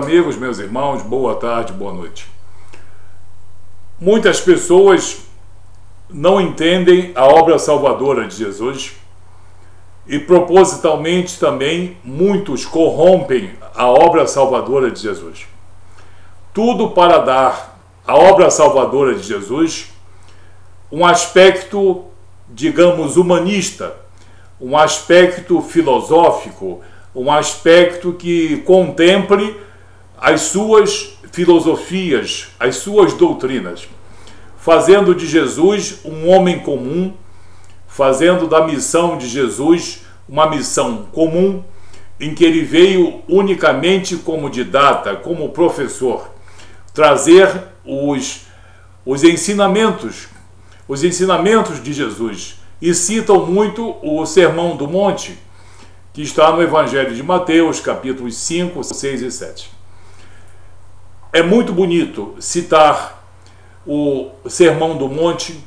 amigos, meus irmãos, boa tarde, boa noite. Muitas pessoas não entendem a obra salvadora de Jesus e propositalmente também muitos corrompem a obra salvadora de Jesus. Tudo para dar à obra salvadora de Jesus um aspecto, digamos, humanista, um aspecto filosófico, um aspecto que contemple as suas filosofias, as suas doutrinas, fazendo de Jesus um homem comum, fazendo da missão de Jesus uma missão comum, em que ele veio unicamente como didata, como professor, trazer os ensinamentos de Jesus. E citam muito o Sermão do Monte, que está no Evangelho de Mateus, capítulos 5, 6 e 7. É muito bonito citar o Sermão do Monte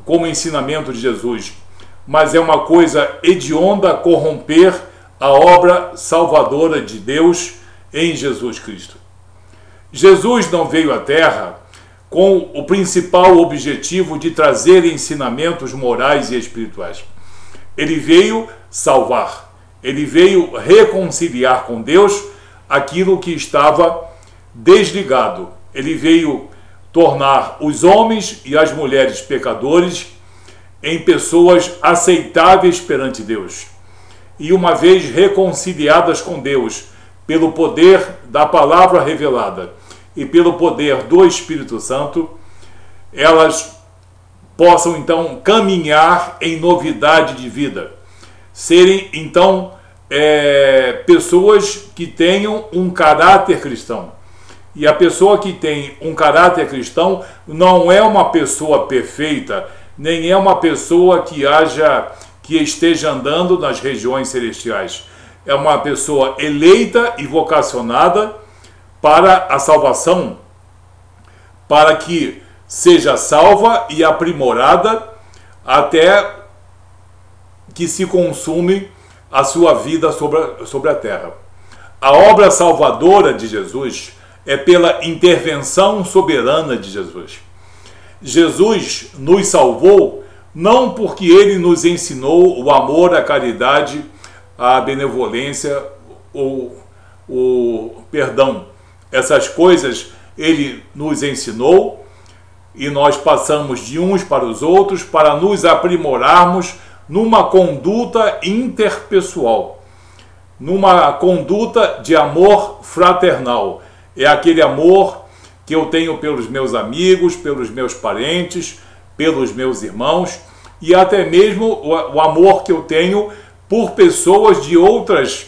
como ensinamento de Jesus, mas é uma coisa hedionda corromper a obra salvadora de Deus em Jesus Cristo. Jesus não veio à Terra com o principal objetivo de trazer ensinamentos morais e espirituais. Ele veio salvar, ele veio reconciliar com Deus aquilo que estava desligado. Ele veio tornar os homens e as mulheres pecadores em pessoas aceitáveis perante Deus. E uma vez reconciliadas com Deus pelo poder da palavra revelada e pelo poder do Espírito Santo, elas possam então caminhar em novidade de vida, serem então pessoas que tenham um caráter cristão. E a pessoa que tem um caráter cristão não é uma pessoa perfeita, nem é uma pessoa que esteja andando nas regiões celestiais. É uma pessoa eleita e vocacionada para a salvação, para que seja salva e aprimorada até que se consume a sua vida sobre a terra. A obra salvadora de Jesus é pela intervenção soberana de Jesus. Jesus nos salvou não porque ele nos ensinou o amor, a caridade, a benevolência ou o perdão. Essas coisas ele nos ensinou e nós passamos de uns para os outros para nos aprimorarmos numa conduta interpessoal, numa conduta de amor fraternal. É aquele amor que eu tenho pelos meus amigos, pelos meus parentes, pelos meus irmãos e até mesmo o amor que eu tenho por pessoas de outras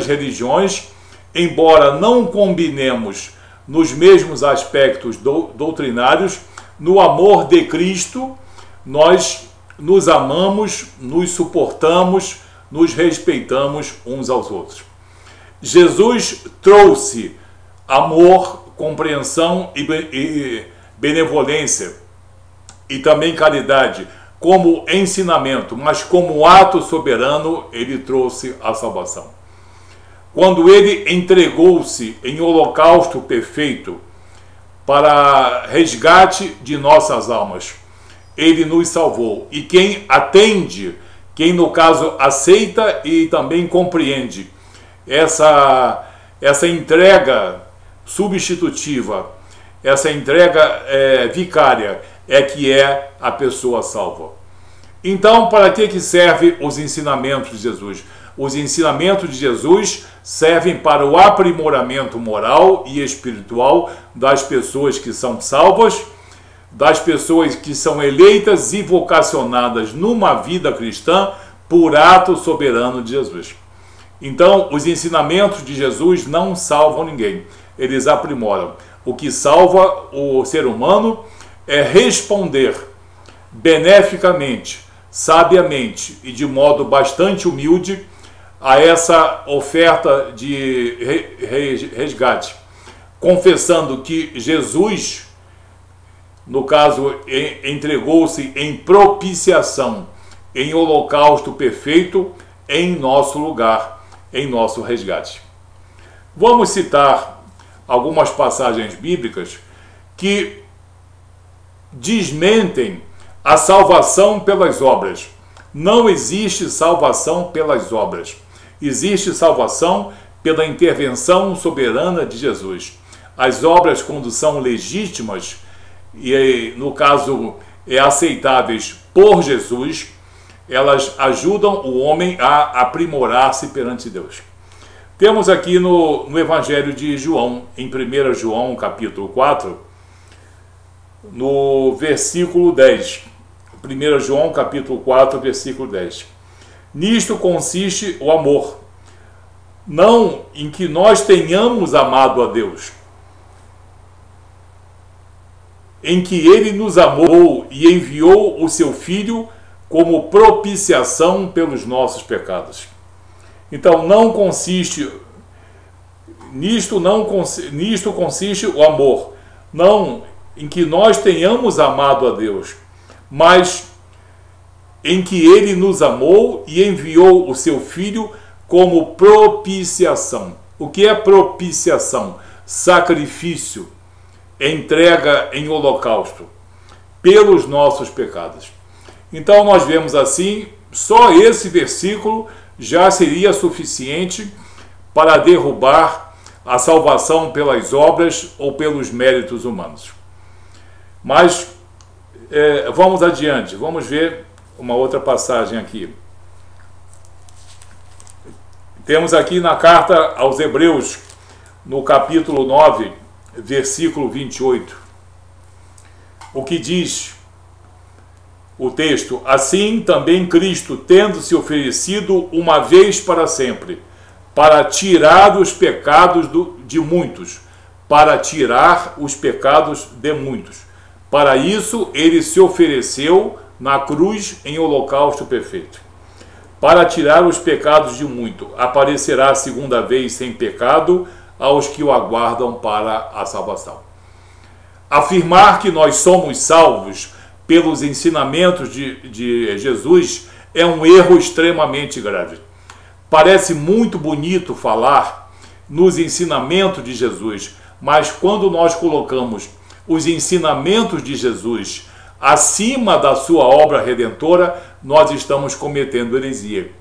religiões, embora não combinemos nos mesmos aspectos doutrinários. No amor de Cristo, nós nos amamos, nos suportamos, nos respeitamos uns aos outros. Jesus trouxe amor, compreensão e benevolência e também caridade como ensinamento, mas como ato soberano ele trouxe a salvação. Quando ele entregou-se em holocausto perfeito para resgate de nossas almas, ele nos salvou. E quem atende, quem no caso aceita e também compreende essa entrega substitutiva, essa entrega vicária, que é a pessoa salva. Então, para que servem os ensinamentos de Jesus? Os ensinamentos de Jesus servem para o aprimoramento moral e espiritual das pessoas que são salvas, das pessoas que são eleitas e vocacionadas numa vida cristã por ato soberano de Jesus. Então, os ensinamentos de Jesus não salvam ninguém, eles aprimoram. O que salva o ser humano é responder beneficamente, sabiamente e de modo bastante humilde a essa oferta de resgate, confessando que Jesus, no caso, entregou-se em propiciação, em holocausto perfeito, em nosso lugar, em nosso resgate. Vamos citar algumas passagens bíblicas que desmentem a salvação pelas obras. Não existe salvação pelas obras. Existe salvação pela intervenção soberana de Jesus. As obras, quando são legítimas, e no caso aceitáveis por Jesus, elas ajudam o homem a aprimorar-se perante Deus. Temos aqui no Evangelho de João, em 1 João capítulo 4, no versículo 10. 1 João capítulo 4, versículo 10. Nisto consiste o amor, não em que nós tenhamos amado a Deus, em que Ele nos amou e enviou o seu Filho como propiciação pelos nossos pecados. Então, nisto consiste o amor, não em que nós tenhamos amado a Deus, mas em que Ele nos amou e enviou o seu Filho como propiciação. O que é propiciação? Sacrifício, entrega em holocausto pelos nossos pecados. Então nós vemos assim, só esse versículo já seria suficiente para derrubar a salvação pelas obras ou pelos méritos humanos. Mas vamos adiante, vamos ver uma outra passagem aqui. Temos aqui na carta aos Hebreus, no capítulo 9, versículo 28, o que diz o texto: assim também Cristo, tendo se oferecido uma vez para sempre, para tirar os pecados de muitos, para tirar os pecados de muitos. Para isso ele se ofereceu na cruz em holocausto perfeito. Para tirar os pecados de muito, aparecerá a segunda vez sem pecado aos que o aguardam para a salvação. Afirmar que nós somos salvos pelos ensinamentos de Jesus é um erro extremamente grave. Parece muito bonito falar nos ensinamentos de Jesus, mas quando nós colocamos os ensinamentos de Jesus acima da sua obra redentora, nós estamos cometendo heresia.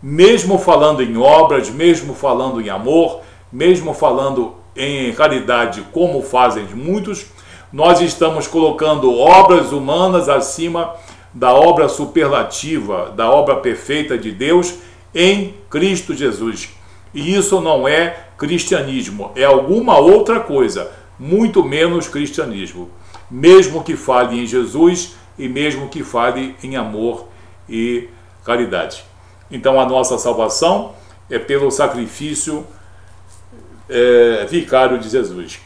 Mesmo falando em obras, mesmo falando em amor, mesmo falando em caridade, como fazem muitos, nós estamos colocando obras humanas acima da obra superlativa, da obra perfeita de Deus em Cristo Jesus. E isso não é cristianismo, é alguma outra coisa, muito menos cristianismo. Mesmo que fale em Jesus e mesmo que fale em amor e caridade. Então a nossa salvação é pelo sacrifício vicário de Jesus.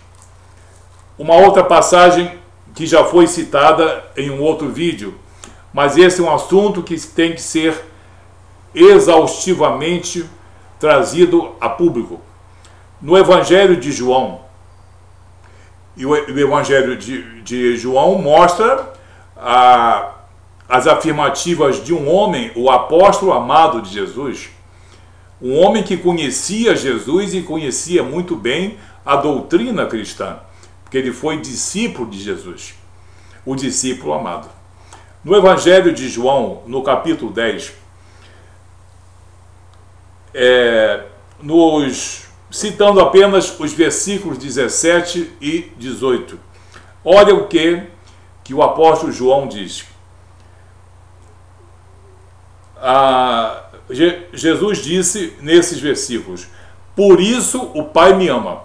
Uma outra passagem que já foi citada em um outro vídeo, mas esse é um assunto que tem que ser exaustivamente trazido a público. No Evangelho de João, e o Evangelho de João mostra as afirmativas de um homem, o apóstolo amado de Jesus, um homem que conhecia Jesus e conhecia muito bem a doutrina cristã, porque ele foi discípulo de Jesus, o discípulo amado. No Evangelho de João, no capítulo 10, citando apenas os versículos 17 e 18, olha o que o apóstolo João diz. Jesus disse nesses versículos: por isso o Pai me ama.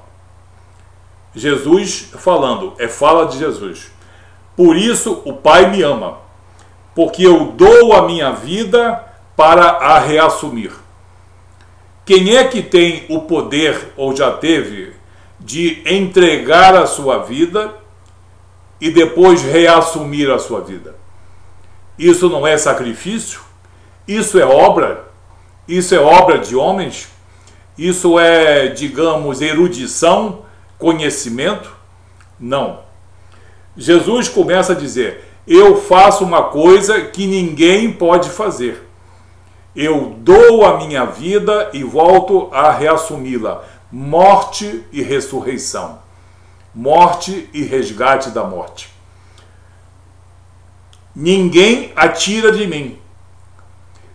Jesus falando, fala de Jesus. Por isso o Pai me ama, porque eu dou a minha vida para a reassumir. Quem é que tem o poder, ou já teve, de entregar a sua vida e depois reassumir a sua vida? Isso não é sacrifício? Isso é obra? Isso é obra de homens? Isso é, digamos, erudição, conhecimento? Não. Jesus começa a dizer: eu faço uma coisa que ninguém pode fazer. Eu dou a minha vida e volto a reassumi-la. morte e ressurreição, morte e resgate da morte. Ninguém a tira de mim.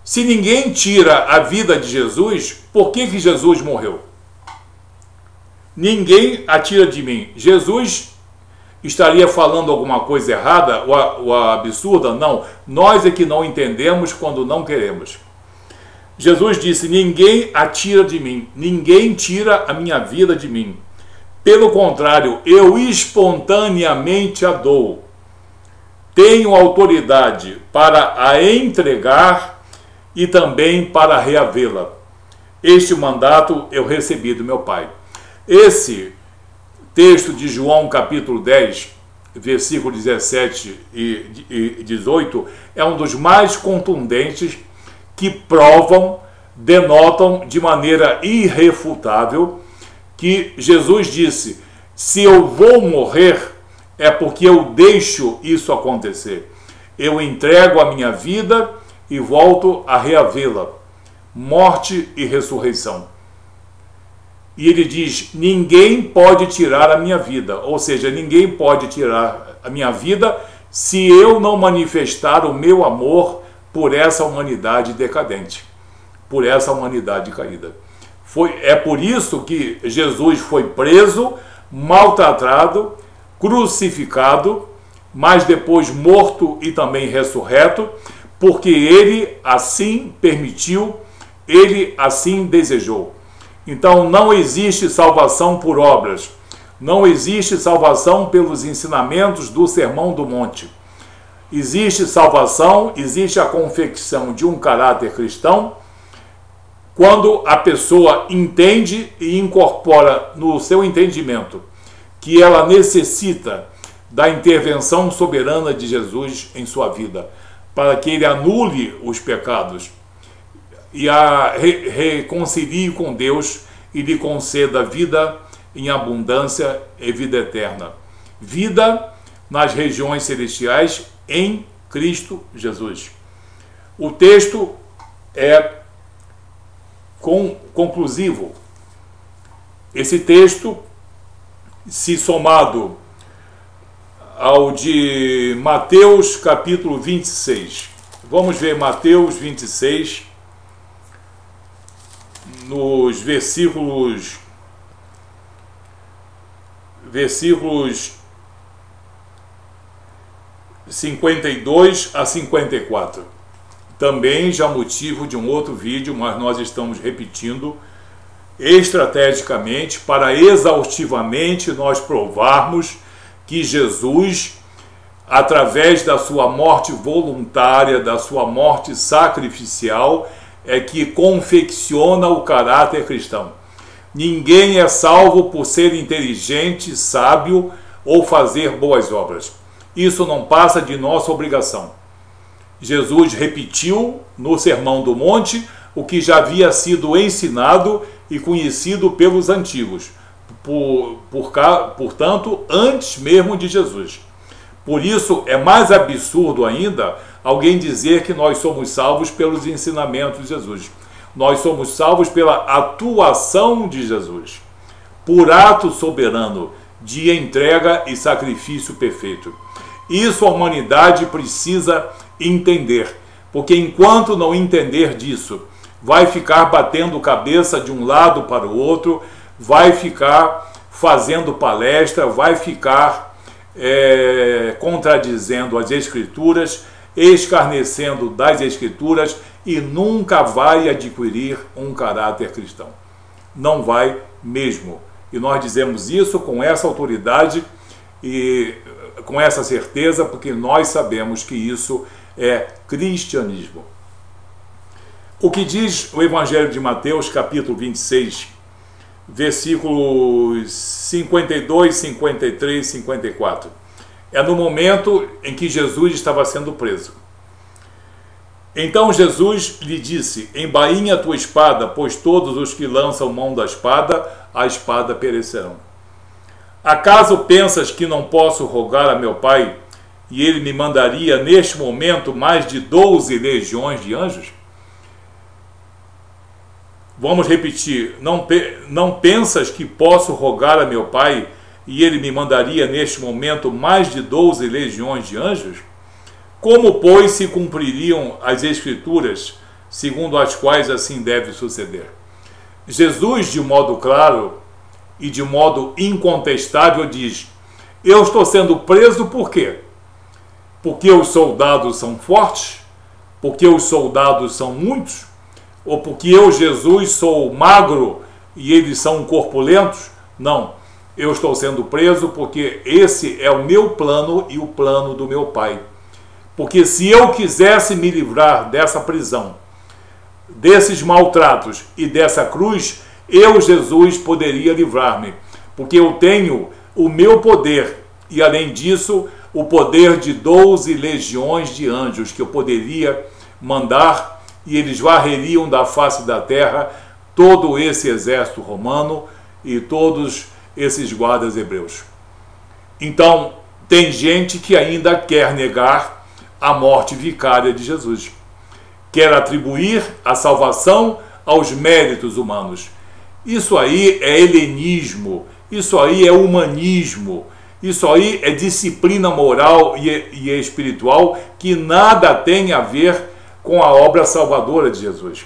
Se ninguém tira a vida de Jesus, por que Jesus morreu? Ninguém a tira de mim. Jesus estaria falando alguma coisa errada ou absurda? Não. Nós é que não entendemos quando não queremos. Jesus disse: ninguém a tira de mim. Ninguém tira a minha vida de mim. Pelo contrário, eu espontaneamente a dou. Tenho autoridade para a entregar e também para reavê-la. Este mandato eu recebi do meu Pai. Esse texto de João capítulo 10, versículo 17 e 18, é um dos mais contundentes que provam, denotam de maneira irrefutável que Jesus disse: se eu vou morrer, é porque eu deixo isso acontecer. Eu entrego a minha vida e volto a reavê-la. Morte e ressurreição. E ele diz: ninguém pode tirar a minha vida. Ou seja, ninguém pode tirar a minha vida se eu não manifestar o meu amor por essa humanidade decadente, por essa humanidade caída. É por isso que Jesus foi preso, maltratado, crucificado, mas depois morto e também ressurreto, porque ele assim permitiu, ele assim desejou. Então não existe salvação por obras, não existe salvação pelos ensinamentos do Sermão do Monte. Existe salvação, existe a confecção de um caráter cristão quando a pessoa entende e incorpora no seu entendimento que ela necessita da intervenção soberana de Jesus em sua vida, para que ele anule os pecados e a reconcilie com Deus e lhe conceda vida em abundância e vida eterna. Vida nas regiões celestiais em Cristo Jesus. O texto é conclusivo. Esse texto, se somado ao de Mateus capítulo 26. Vamos ver Mateus 26, nos versículos 52 a 54. Também já motivo de um outro vídeo, mas nós estamos repetindo estrategicamente para exaustivamente nós provarmos que Jesus, através da sua morte voluntária, da sua morte sacrificial, é que confecciona o caráter cristão. Ninguém é salvo por ser inteligente, sábio ou fazer boas obras. Isso não passa de nossa obrigação. Jesus repetiu no Sermão do Monte o que já havia sido ensinado e conhecido pelos antigos, portanto, antes mesmo de Jesus. Por isso, é mais absurdo ainda alguém dizer que nós somos salvos pelos ensinamentos de Jesus. Nós somos salvos pela atuação de Jesus, por ato soberano de entrega e sacrifício perfeito. Isso a humanidade precisa entender, porque enquanto não entender disso, vai ficar batendo cabeça de um lado para o outro, vai ficar fazendo palestra, vai ficar contradizendo as Escrituras, escarnecendo das Escrituras e nunca vai adquirir um caráter cristão. Não vai mesmo. E nós dizemos isso com essa autoridade e com essa certeza, porque nós sabemos que isso é cristianismo. O que diz o Evangelho de Mateus, capítulo 26, versículos 52, 53 e 54. É no momento em que Jesus estava sendo preso. Então Jesus lhe disse: embainha a tua espada, pois todos os que lançam mão da espada, a espada perecerão. Acaso pensas que não posso rogar a meu Pai, e ele me mandaria neste momento mais de 12 legiões de anjos? Vamos repetir: não pensas que posso rogar a meu Pai e ele me mandaria neste momento mais de 12 legiões de anjos? Como, pois, se cumpririam as Escrituras, segundo as quais assim deve suceder? Jesus, de modo claro e de modo incontestável, diz: eu estou sendo preso por quê? Porque os soldados são fortes? Porque os soldados são muitos? Ou porque eu, Jesus, sou magro e eles são corpulentos? Não, eu estou sendo preso porque esse é o meu plano e o plano do meu Pai. Porque se eu quisesse me livrar dessa prisão, desses maltratos e dessa cruz, eu, Jesus, poderia livrar-me, porque eu tenho o meu poder e, além disso, o poder de 12 legiões de anjos que eu poderia mandar, e eles varreriam da face da terra todo esse exército romano e todos esses guardas hebreus. Então, tem gente que ainda quer negar a morte vicária de Jesus, quer atribuir a salvação aos méritos humanos. Isso aí é helenismo, isso aí é humanismo, isso aí é disciplina moral e espiritual que nada tem a ver com a obra salvadora de Jesus.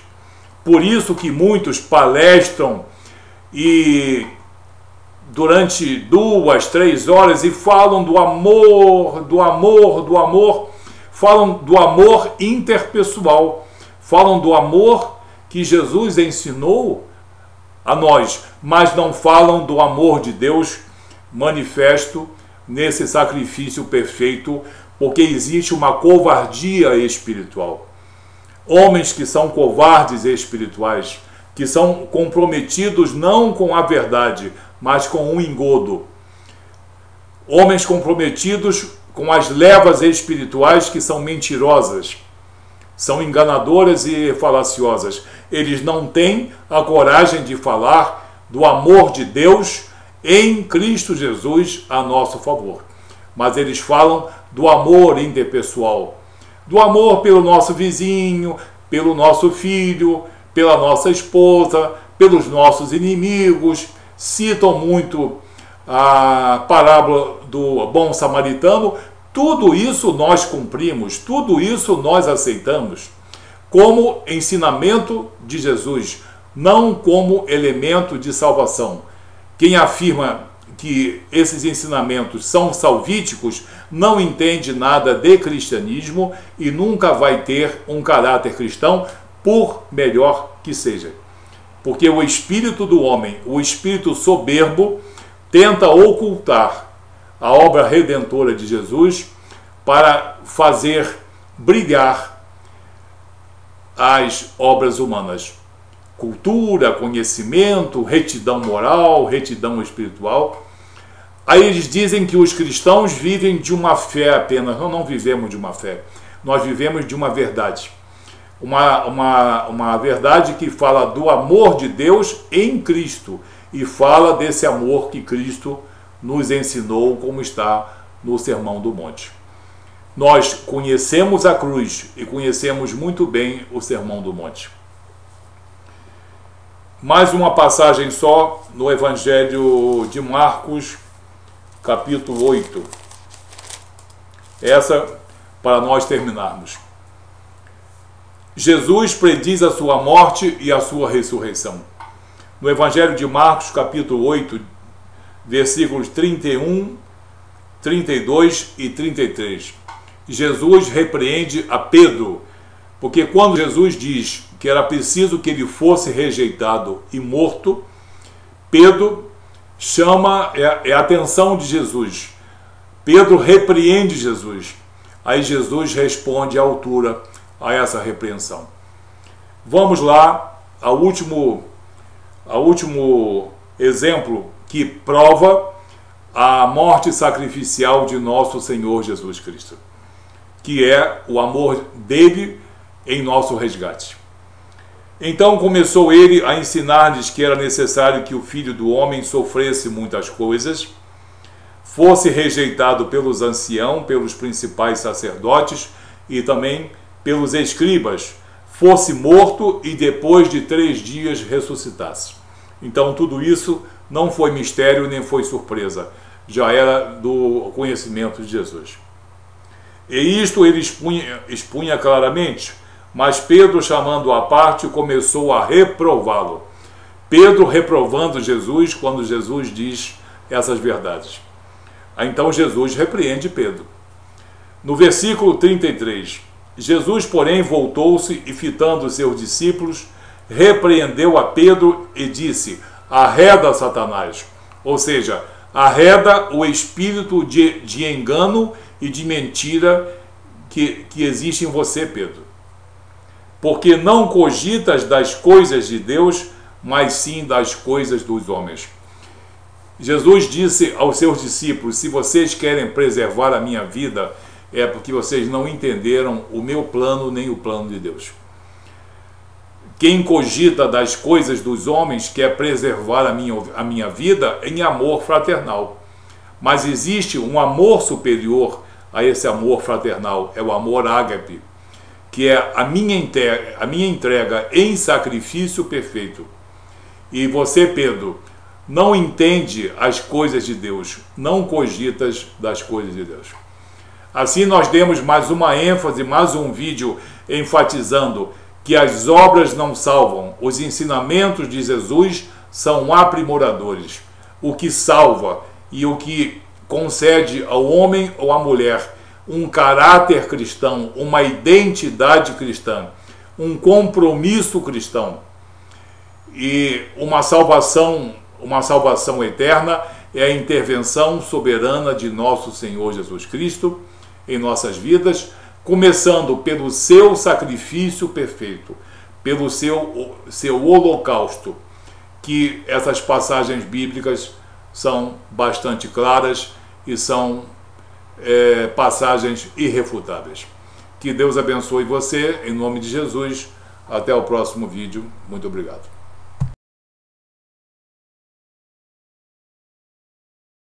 Por isso que muitos palestram e durante 2, 3 horas e falam do amor, falam do amor interpessoal, falam do amor que Jesus ensinou a nós, mas não falam do amor de Deus manifesto nesse sacrifício perfeito, porque existe uma covardia espiritual. Homens que são covardes espirituais, que são comprometidos não com a verdade, mas com um engodo. Homens comprometidos com as levas espirituais que são mentirosas, são enganadoras e falaciosas. Eles não têm a coragem de falar do amor de Deus em Cristo Jesus a nosso favor. Mas eles falam do amor interpessoal, do amor pelo nosso vizinho, pelo nosso filho, pela nossa esposa, pelos nossos inimigos. Citam muito a parábola do bom samaritano. Tudo isso nós cumprimos, tudo isso nós aceitamos como ensinamento de Jesus, não como elemento de salvação. Quem afirma que esses ensinamentos são salvíticos não entende nada de cristianismo e nunca vai ter um caráter cristão, por melhor que seja. Porque o espírito do homem, o espírito soberbo, tenta ocultar a obra redentora de Jesus para fazer brilhar as obras humanas. Cultura, conhecimento, retidão moral, retidão espiritual. Aí eles dizem que os cristãos vivem de uma fé apenas. Nós não vivemos de uma fé, nós vivemos de uma verdade. Uma verdade que fala do amor de Deus em Cristo e fala desse amor que Cristo nos ensinou, como está no Sermão do Monte. Nós conhecemos a cruz e conhecemos muito bem o Sermão do Monte. Mais uma passagem só no Evangelho de Marcos, capítulo 8. Essa para nós terminarmos. Jesus prediz a sua morte e a sua ressurreição. No Evangelho de Marcos, capítulo 8, versículos 31, 32 e 33. Jesus repreende a Pedro, porque quando Jesus diz que era preciso que ele fosse rejeitado e morto, Pedro chama a atenção de Jesus. Pedro repreende Jesus. Aí Jesus responde à altura a essa repreensão. Vamos lá ao último exemplo que prova a morte sacrificial de nosso Senhor Jesus Cristo, que é o amor dele em nosso resgate. Então começou ele a ensinar-lhes que era necessário que o Filho do Homem sofresse muitas coisas, fosse rejeitado pelos anciãos, pelos principais sacerdotes e também pelos escribas, fosse morto e depois de 3 dias ressuscitasse. Então tudo isso não foi mistério nem foi surpresa, já era do conhecimento de Jesus. E isto ele expunha claramente, mas Pedro, chamando-o à parte, começou a reprová-lo. Pedro reprovando Jesus quando Jesus diz essas verdades. Então Jesus repreende Pedro. No versículo 33, Jesus, porém, voltou-se e, fitando seus discípulos, repreendeu a Pedro e disse: arreda, Satanás. Ou seja, arreda o espírito de engano e de mentira que existe em você, Pedro. Porque não cogitas das coisas de Deus, mas sim das coisas dos homens. Jesus disse aos seus discípulos: se vocês querem preservar a minha vida, é porque vocês não entenderam o meu plano nem o plano de Deus. Quem cogita das coisas dos homens quer preservar a minha vida em amor fraternal. Mas existe um amor superior a esse amor fraternal, é o amor ágape, que é a minha entrega em sacrifício perfeito. E você, Pedro, não entende as coisas de Deus, não cogitas das coisas de Deus. Assim nós demos mais uma ênfase, mais um vídeo enfatizando que as obras não salvam, os ensinamentos de Jesus são aprimoradores. O que salva e o que concede ao homem ou à mulher um caráter cristão, uma identidade cristã, um compromisso cristão e uma salvação eterna é a intervenção soberana de nosso Senhor Jesus Cristo em nossas vidas, começando pelo seu sacrifício perfeito, pelo seu holocausto, que essas passagens bíblicas são bastante claras e são passagens irrefutáveis. Que Deus abençoe você, em nome de Jesus. Até o próximo vídeo. Muito obrigado.